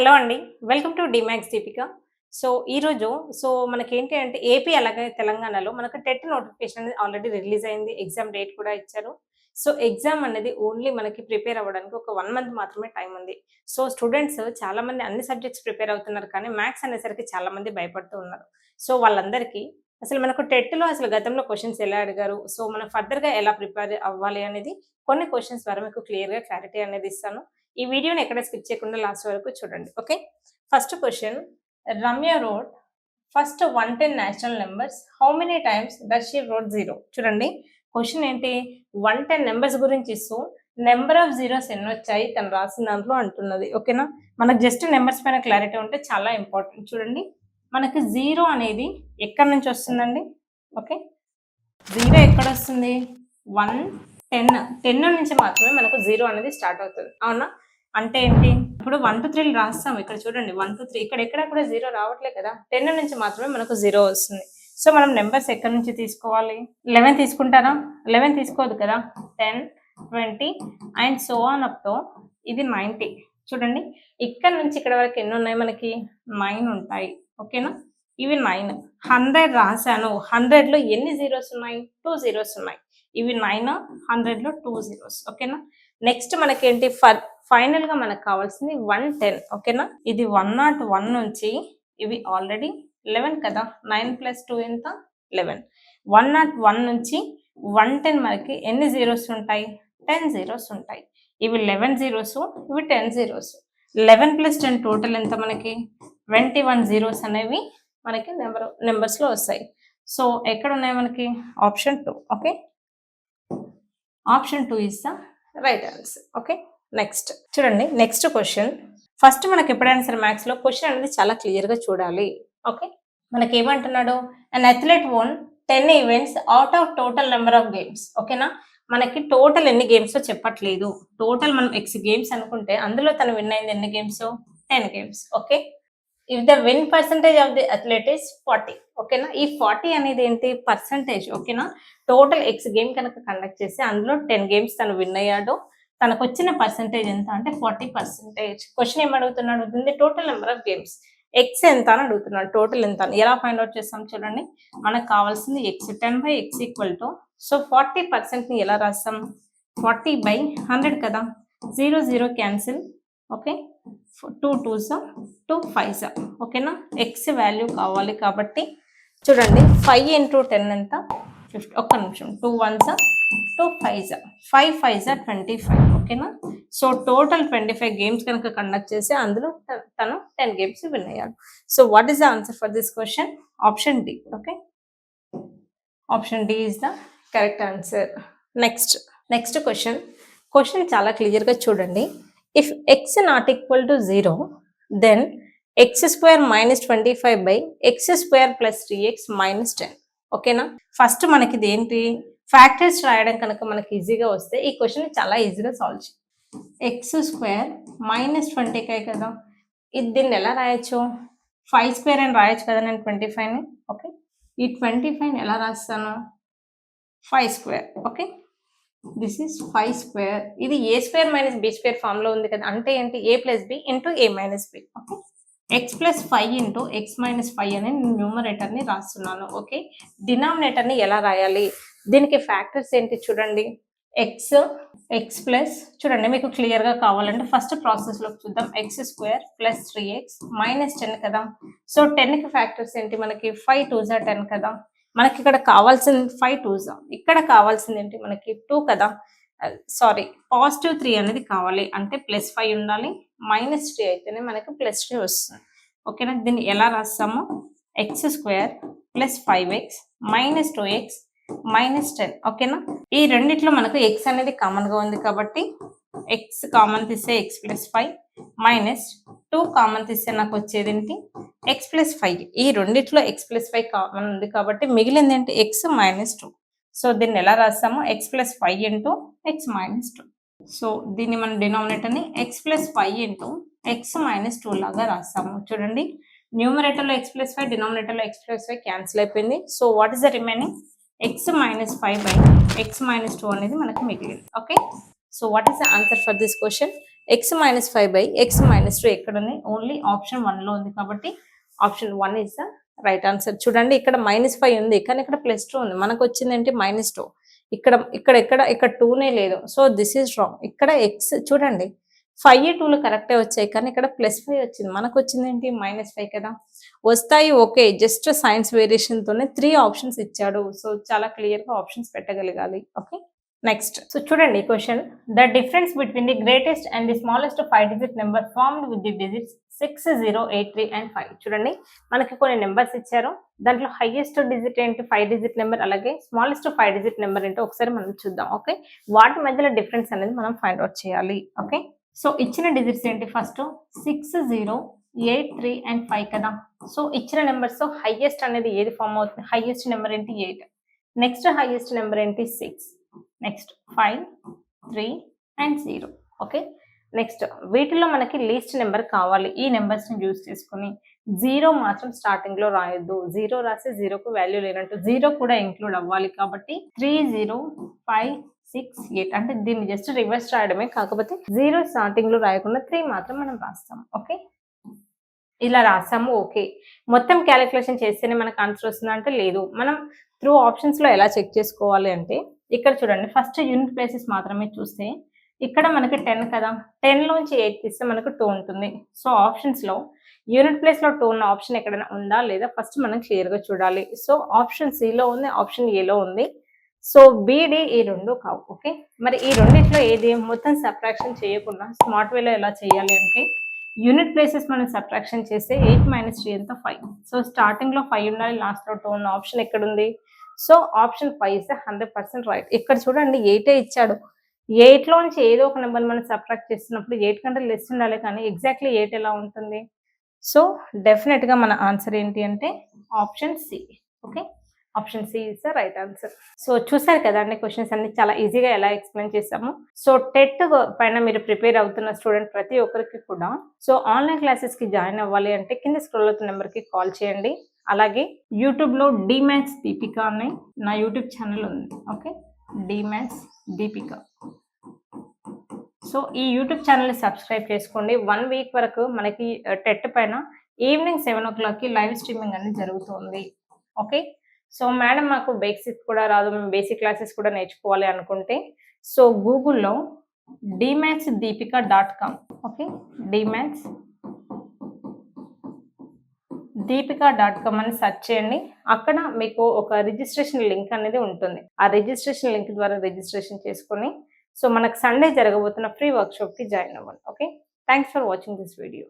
Hello అండి. Welcome to డీమాక్స్ దీపిక. ఈరోజు మనకేంటి అంటే ఏపీ అలాగే తెలంగాణలో మనకు టెట్ నోటిఫికేషన్ అనేది ఆల్రెడీ రిలీజ్ అయింది. ఎగ్జామ్ డేట్ కూడా ఇచ్చారు. ఎగ్జామ్ అనేది ఓన్లీ మనకి ప్రిపేర్ అవ్వడానికి ఒక 1 మంత్ మాత్రమే టైం ఉంది. స్టూడెంట్స్ చాలా మంది అన్ని సబ్జెక్ట్స్ ప్రిపేర్ అవుతున్నారు. కానీ మ్యాథ్స్ అనేసరికి చాలా మంది భయపడుతూ ఉన్నారు. వాళ్ళందరికీ అసలు మనకు టెట్‌లో అసలు గతంలో క్వెషన్స్ ఎలా అడిగారు? మనం ఫర్దర్‌గా ఎలా ప్రిపేర్ అవ్వాలి అనేది కొన్ని క్వెషన్స్ ద్వారా మీకు క్లారిటీ అనేది ఇస్తాను. ఈ వీడియోని ఎక్కడ స్కిప్ చేయకుండా లాస్ట్ వరకు చూడండి. Okay. First question, Ramya road first 110 natural numbers. How many times does she wrote 0? చూడండి క్వెషన్ ఏంటి, 110 నెంబర్స్ గురించి ఇస్తూ నెంబర్ ఆఫ్ జీరోస్ ఎన్ని వచ్చాయి తను రాసిన దాంట్లో అంటున్నది. ఓకేనా, మనకు జస్ట్ నెంబర్స్ పైన క్లారిటీ ఉంటే చాలా ఇంపార్టెంట్. చూడండి మనకి 0 అనేది ఎక్కడి నుంచి వస్తుందండి? ఓకే, 0 ఎక్కడ వస్తుంది? 1 10 నుంచి మాత్రమే మనకు 0 అనేది స్టార్ట్ అవుతుంది. అవునా? అంటే ఏంటి, ఇప్పుడు 1 to 3 రాస్తాం. ఇక్కడ చూడండి 1 to 3 ఎక్కడ కూడా 0 రావట్లేదు కదా. 10 నుంచి మాత్రమే మనకు 0 వస్తుంది. మనం నెంబర్స్ ఎక్కడి నుంచి తీసుకోవాలి? 11 తీసుకుంటారా? 11 తీసుకోదు కదా. 10, 20 అండ్ సో ఆన్ అప్ తో ఇది 90. చూడండి ఇక్కడ నుంచి ఇక్కడ వరకు ఎన్ని ఉన్నాయి? మనకి 9 ఉంటాయి. ఓకేనా, ఇవి 9. 100 రాశాను. 100 లో ఎన్ని జీరోస్ ఉన్నాయి? 2 జీరోస్ ఉన్నాయి. ఇవి 9, 100 లో 2 జీరోస్. ఓకేనా, నెక్స్ట్ మనకేంటి, ఫైనల్ గా మనకు కావాల్సింది 110. ఓకేనా, ఇది 101 నుంచి ఇవి ఆల్రెడీ 11 కదా. 9 + 2 ఎంత? 11. 101 నుంచి 110 మనకి ఎన్ని జీరోస్ ఉంటాయి? 10 జీరోస్ ఉంటాయి. ఇవి 11 జీరోస్, ఇవి 10 జీరోస్. 11 + 10 టోటల్ ఎంత మనకి? 21 జీరోస్ అనేవి మనకి నెంబర్స్ లో వస్తాయి. ఎక్కడ ఉన్నాయి మనకి? Option 2. Okay, option 2 is the right answer. Okay, next చూడండి నెక్స్ట్ క్వశ్చన్. ఫస్ట్ మనకి ఎప్పుడైనా సరే మ్యాథ్స్ లో క్వశ్చన్ అనేది చాలా క్లియర్ గా చూడాలి. ఓకే, మనకి ఏమంటున్నాడు? అన్ athlete one 10 events out of total number of games. ఓకేనా, మనకి టోటల్ ఎన్ని గేమ్స్ చెప్పట్లేదు. టోటల్ మనం X గేమ్స్ అనుకుంటే అందులో తను విన్ అయింది ఎన్ని games? 10 games. Okay, if the win percentage of the athlete is 40. ఓకేనా, ఈ 40 అనేది ఏంటి? పర్సంటేజ్. ఓకేనా, టోటల్ X గేమ్ కనుక కండక్ట్ చేసి అందులో 10 గేమ్స్ తను విన్ అయ్యాడు, తనకు వచ్చిన పర్సంటేజ్ ఎంత అంటే 40%. క్వశ్చన్ ఏమడుగుతున్నాడు? దీన్ని total number of games X ఎంత అని అడుగుతున్నాడు. టోటల్ ఎంత అని ఎలా ఫైండ్ అవుట్ చేస్తాం? చూడండి మనకు కావాల్సింది X. 10/X ఈక్వల్ టు 40% ని ఎలా రాస్తాం? 40/100 కదా. 0 0 క్యాన్సిల్. Okay, 2 2s 2 5s. ఓకేనా, X వాల్యూ కావాలి కాబట్టి చూడండి 5 × 10 ఎంత? 50. ఒక్క నిమిషం, 2 1s 2 5s 5 5s 25. ఓకేనా, టోటల్ 25 గేమ్స్ కనుక కండక్ట్ చేసి అందులో తను 10 గేమ్స్ విన్ అయ్యాడు. What is the answer for this question? Option D. Okay, option D is the correct answer. Next question చాలా క్లియర్ గా చూడండి. If X not equal to 0 then X² - 25/X² + 3X - 10. ఓకేనా, first మనకి ఇది ఏంటి? Factors రాయడం కనుక మనకి ఈజీగా వస్తే ఈ క్వశ్చన్ చాలా ఈజీగా సాల్వ్ చేయాలి. X² - 20 కదా. దీన్ని ఎలా రాయొచ్చు? 5² అని రాయొచ్చు కదా నేను 25ని. ఓకే, ఈ 25ని ఎలా రాస్తాను? 5². Okay, this is 5². ఇది A² - B² ఫామ్ లో ఉంది కదా. అంటే ఏంటి? A + B × A - B. Okay, X + 5 × X - 5 అని న్యూమరేటర్ ని రాస్తున్నాను. ఓకే, డినామినేటర్ ని ఎలా రాయాలి? దీనికి ఫ్యాక్టర్స్ ఏంటి చూడండి. X ప్లస్, చూడండి మీకు క్లియర్ గా కావాలంటే ఫస్ట్ ప్రాసెస్ లో చూద్దాం. X² + 3X - 10 కదా. 10 కి ఫ్యాక్టర్స్ ఏంటి మనకి? 5 2s 10 కదా. మనకి ఇక్కడ కావాల్సింది 5 2s. ఇక్కడ కావాల్సింది ఏంటి మనకి? 2 కదా. సారీ, +3 అనేది కావాలి. అంటే +5 ఉండాలి, -3 అయితేనే మనకి +3 వస్తుంది. ఓకేనా, దీన్ని ఎలా రాస్తాము? X² + 5X - 2X - 10. ఓకేనా, ఈ రెండిట్లో మనకు X అనేది కామన్ గా ఉంది కాబట్టి X కామన్ తీస్తే X + 5 -2 కామన్ తీస్తే నాకు వచ్చేది ఏంటి? X + 5. ఈ రెండిట్లో X + 5 కామన్ ఉంది కాబట్టి మిగిలింది ఏంటి? X - 2. దీన్ని ఎలా రాస్తాము? X + 5 × X - 2. దీన్ని మన డినామినేటర్ ని X + 5 × X - 2 లాగా రాస్తాము. చూడండి న్యూమరేటర్ లో X + 5, డినామినేటర్ లో X + 5 క్యాన్సిల్ అయిపోయింది. What is the remaining? X - 5/X - 2 అనేది మనకి మిగిలింది. Okay, so what is the answer for this question? x minus 5 by x minus 2 ఎక్కడ ఉంది? ఓన్లీ ఆప్షన్ 1 లో ఉంది కాబట్టి option 1 is the right answer. చూడండి ఇక్కడ -5 ఉంది కానీ ఇక్కడ +2 ఉంది. మనకు వచ్చింది ఏంటి? -2. ఇక్కడ 2నే లేదు. So this is wrong. ఇక్కడ x చూడండి 5 2లు కరెక్టే వచ్చాయి కానీ ఇక్కడ +5 వచ్చింది. మనకు వచ్చింది ఏంటి? -5 కదా. వస్తాయి ఓకే, జస్ట్ సైన్స్ వేరియేషన్ తోనే 3 ఆప్షన్స్ ఇచ్చాడు. సో చాలా క్లియర్ గా ఆప్షన్స్ పెట్టగలగాలి. Okay next. సో చూడండి question, the difference between the greatest and the smallest 5 digit number formed with the digits 6, 0, 8, 3 and 5. చూడండి మనకి కొన్ని నెంబర్స్ ఇచ్చారు. దాంట్లో హైయెస్ట్ డిజిట్ ఏంటి? 5 డిజిట్ నెంబర్. అలాగే స్మాలెస్ట్ 5 డిజిట్ నెంబర్ ఏంటో ఒకసారి మనం చూద్దాం. ఓకే వాటి మధ్యలో డిఫరెన్స్ అనేది మనం ఫైండ్ అవుట్ చేయాలి. ఓకే సో ఇచ్చిన డిజిట్స్ ఏంటి? ఫస్ట్ 6, 0, 8, 3 and 5 కదా. సో ఇచ్చిన నెంబర్స్ హైయెస్ట్ అనేది ఏది ఫామ్ అవుతుంది? హైయెస్ట్ నెంబర్ ఏంటి? 8. నెక్స్ట్ హైయెస్ట్ నెంబర్ ఏంటి? 6. Next 5, 3 and 0. ఓకే నెక్స్ట్ వీటిలో మనకి లీస్ట్ నెంబర్ కావాలి. ఈ నెంబర్స్ ని యూజ్ చేసుకుని 0 మాత్రం స్టార్టింగ్ లో రాయొద్దు. 0 రాసి 0కు వాల్యూ లేనట్టు 0 కూడా ఇంక్లూడ్ అవ్వాలి. కాబట్టి 3, 0, 5, 6, 8 అంటే దీన్ని జస్ట్ రివర్స్ రాయడమే. కాకపోతే 0 స్టార్టింగ్ లో రాయకుండా 3 మాత్రం మనం రాస్తాం. ఓకే ఇలా రాసాము. ఓకే మొత్తం క్యాలిక్యులేషన్ చేస్తేనే మనకు ఆన్సర్ వస్తుందా అంటే లేదు. మనం త్రూ ఆప్షన్స్ లో ఎలా చెక్ చేసుకోవాలి అంటే ఇక్కడ చూడండి ఫస్ట్ యూనిట్ ప్లేసెస్ మాత్రమే చూస్తే ఇక్కడ మనకి 10 కదా. 10 లోంచి 8 తీస్తే మనకు 2 ఉంటుంది. సో ఆప్షన్స్ లో యూనిట్ ప్లేస్ లో 2 ఉన్న ఆప్షన్ ఎక్కడైనా ఉందా లేదా ఫస్ట్ మనం క్లియర్ గా చూడాలి. సో ఆప్షన్ సి లో ఉంది, ఆప్షన్ ఏ లో ఉంది. సో బిడి ఈ రెండు కావు. ఓకే మరి ఈ రెండిట్లో ఏది? మొత్తం సబ్ట్రాక్షన్ చేయకుండా స్మార్ట్ వేలో ఎలా చేయాలి అంటే యూనిట్ ప్లేసెస్ మనం సబ్ట్రాక్షన్ చేస్తే 8 - 3 ఎంత? 5. సో స్టార్టింగ్ లో 5 ఉండాలి, లాస్ట్ లో 2 ఉన్న ఆప్షన్ ఎక్కడ ఉంది? So option 5 is 100% right. ఇక్కడ చూడండి 8 ఇచ్చాడు. 8 లోంచి ఏదో ఒక నెంబర్ మనం సబ్ట్రాక్ట్ చేస్తున్నప్పుడు 8 కంటే లెస్ ఉండాలి కానీ ఎగ్జాక్ట్లీ 8 ఎలా ఉంటుంది? సో డెఫినెట్ గా మన ఆన్సర్ ఏంటి అంటే option C. Okay option C is the right answer. So చూసారు కదండి క్వశ్చన్స్ అన్ని చాలా ఈజీగా ఎలా ఎక్స్ప్లెయిన్ చేసాము. సో టెట్ పైన మీరు ప్రిపేర్ అవుతున్న స్టూడెంట్ ప్రతి ఒక్కరికి కూడా సో ఆన్లైన్ క్లాసెస్ కి జాయిన్ అవ్వాలి అంటే కింద స్క్రోల్ అవుతున్న నెంబర్ కి కాల్ చేయండి. అలాగే యూట్యూబ్ లో డిమాథ్స్ దీపిక అని నా యూట్యూబ్ ఛానల్ ఉంది. ఓకే డిమాథ్స్ దీపిక. సో ఈ యూట్యూబ్ ఛానల్ని సబ్స్క్రైబ్ చేసుకోండి. 1 వీక్ వరకు మనకి టెట్ పైన ఈవినింగ్ 7 o'clockకి లైవ్ స్ట్రీమింగ్ అనేది జరుగుతుంది. ఓకే సో మేడం మాకు బేసిక్ కూడా రాదు, మేము బేసిక్ క్లాసెస్ కూడా నేర్చుకోవాలి అనుకుంటే సో గూగుల్లో dmathsdeepika.com ఓకే dmathsdeepika.com అని సెర్చ్ చేయండి. అక్కడ మీకు ఒక రిజిస్ట్రేషన్ లింక్ అనేది ఉంటుంది. ఆ రిజిస్ట్రేషన్ లింక్ ద్వారా రిజిస్ట్రేషన్ చేసుకొని సో మనకు సండే జరగబోతున్న ఫ్రీ వర్క్షాప్కి జాయిన్ అవ్వండి. Okay thanks for watching this video.